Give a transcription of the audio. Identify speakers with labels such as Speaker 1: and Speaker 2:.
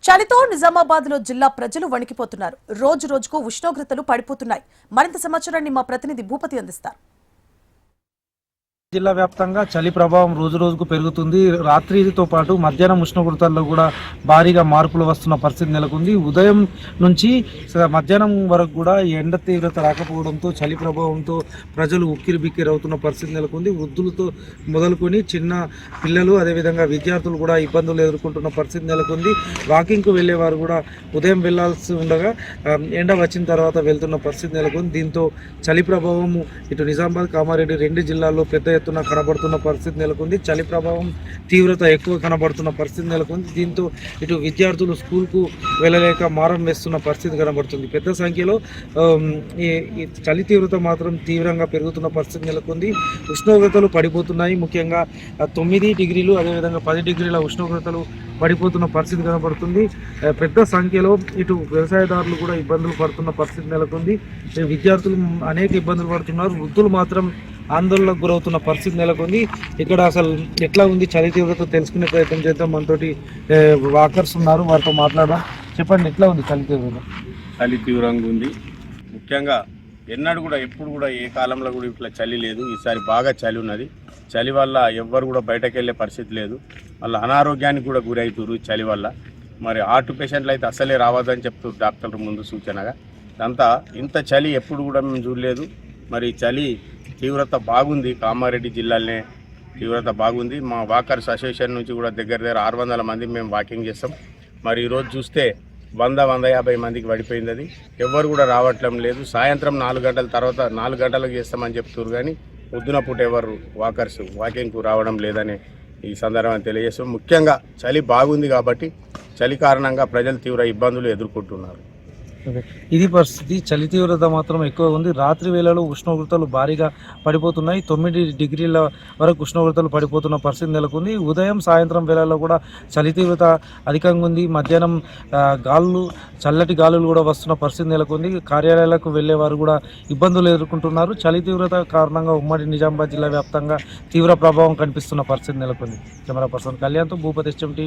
Speaker 1: చలితో నిజామాబాద్ లో జిల్లా ప్రజలు వణికిపోతున్నారు. రోజు రోజుకు ఉష్ణోగ్రతలు పడిపోతున్నాయి. మరింత సమాచారాన్ని మా ప్రతినిధి భూపతి అందిస్తారు.
Speaker 2: జిల్లా వ్యాప్తంగా చలి ప్రభావం రోజు రోజుకు పెరుగుతుంది. రాత్రితో పాటు మధ్యాహ్నం ఉష్ణోగ్రతల్లో కూడా భారీగా మార్పులు వస్తున్న పరిస్థితి నెలకొంది. ఉదయం నుంచి మధ్యాహ్నం వరకు కూడా ఎండ తీవ్రత రాకపోవడంతో చలి ప్రభావంతో ప్రజలు ఉక్కిరి బిక్కిరి అవుతున్న పరిస్థితి నెలకొంది. వృద్ధులతో మొదలుకొని చిన్న పిల్లలు అదేవిధంగా విద్యార్థులు కూడా ఇబ్బందులు ఎదుర్కొంటున్న పరిస్థితి నెలకొంది. వాకింగ్కు వెళ్ళేవారు కూడా ఉదయం వెళ్లాల్సి ఉండగా ఎండ వచ్చిన తర్వాత వెళ్తున్న పరిస్థితి నెలకొంది. దీంతో చలి ప్రభావం ఇటు నిజామాబాద్, కామారెడ్డి రెండు జిల్లాల్లో పెద్ద ఎత్తున కనబడుతున్న పరిస్థితి నెలకొంది. చలి ప్రభావం తీవ్రత ఎక్కువ కనబడుతున్న పరిస్థితి నెలకొంది. దీంతో ఇటు విద్యార్థులు స్కూల్కు వెళ్ళలేక మారం వేస్తున్న పరిస్థితి కనబడుతుంది. పెద్ద సంఖ్యలో ఈ చలి తీవ్రత మాత్రం తీవ్రంగా పెరుగుతున్న పరిస్థితి నెలకొంది. ఉష్ణోగ్రతలు పడిపోతున్నాయి. ముఖ్యంగా 9 డిగ్రీలు అదేవిధంగా 10 డిగ్రీల ఉష్ణోగ్రతలు పడిపోతున్న పరిస్థితి కనబడుతుంది. పెద్ద సంఖ్యలో ఇటు వ్యవసాయదారులు కూడా ఇబ్బందులు పడుతున్న పరిస్థితి నెలకొంది. విద్యార్థులు అనేక ఇబ్బందులు పడుతున్నారు. వృద్ధులు మాత్రం ఆందోళనకు గురవుతున్న పరిస్థితి నెలకొంది. ఇక్కడ అసలు ఎట్లా ఉంది చలి తీవ్రత తెలుసుకునే ప్రయత్నం చేద్దాం. మనతోటి వాకర్స్ ఉన్నారు, వారితో మాట్లాడదాం. చెప్పండి, ఎట్లా ఉంది చలి తీవ్రత?
Speaker 3: చలి తీవ్రంగా ఉంది. ముఖ్యంగా ఎన్నడూ కూడా ఎప్పుడు కూడా ఏ కాలంలో కూడా ఇట్లా చలి లేదు. ఈసారి బాగా చలి ఉన్నది. చలి వల్ల ఎవ్వరు కూడా బయటకు వెళ్ళే పరిస్థితి లేదు. వాళ్ళ అనారోగ్యానికి కూడా గురవుతారు చలి వల్ల. మరి హార్ట్ పేషెంట్లు అయితే అసలే రావద్దని చెప్తారు డాక్టర్లు ముందు సూచనగా. అంతా ఇంత చలి ఎప్పుడు కూడా మేము చూడలేదు. మరి చలి తీవ్రత బాగుంది. కామారెడ్డి జిల్లాలోనే తీవ్రత బాగుంది. మా వాకర్స్ అసోసియేషన్ నుంచి కూడా దగ్గర 600 మంది మేము వాకింగ్ చేస్తాం. మరి ఈరోజు చూస్తే 100-150 మందికి పడిపోయింది. అది ఎవ్వరు కూడా రావట్లం లేదు. సాయంత్రం 4 గంటల తర్వాత 4 గంటలకు చేస్తామని చెప్తున్నారు, కానీ పొద్దున పూట ఎవరు వాకర్స్ వాకింగ్కు రావడం లేదని ఈ సందర్భంగా తెలియజేస్తాం. ముఖ్యంగా చలి బాగుంది కాబట్టి చలి కారణంగా ప్రజలు తీవ్ర ఇబ్బందులు ఎదుర్కొంటున్నారు.
Speaker 2: ఇది పరిస్థితి. చలి తీవ్రత మాత్రం ఎక్కువ ఉంది. రాత్రి వేళలో ఉష్ణోగ్రతలు భారీగా పడిపోతున్నాయి. 9 డిగ్రీల వరకు ఉష్ణోగ్రతలు పడిపోతున్న పరిస్థితి నెలకొంది. ఉదయం సాయంత్రం వేళల్లో కూడా చలి తీవ్రత అధికంగా ఉంది. మధ్యాహ్నం చల్లటి గాలులు కూడా వస్తున్న పరిస్థితి నెలకొంది. కార్యాలయాలకు వెళ్ళేవారు కూడా ఇబ్బందులు ఎదుర్కొంటున్నారు. చలి తీవ్రత కారణంగా ఉమ్మడి నిజామాబాద్ జిల్లా వ్యాప్తంగా తీవ్ర ప్రభావం కనిపిస్తున్న పరిస్థితి నెలకొంది. కెమెరా పర్సన్ కళ్యాణ్తో భూపతి, HMT.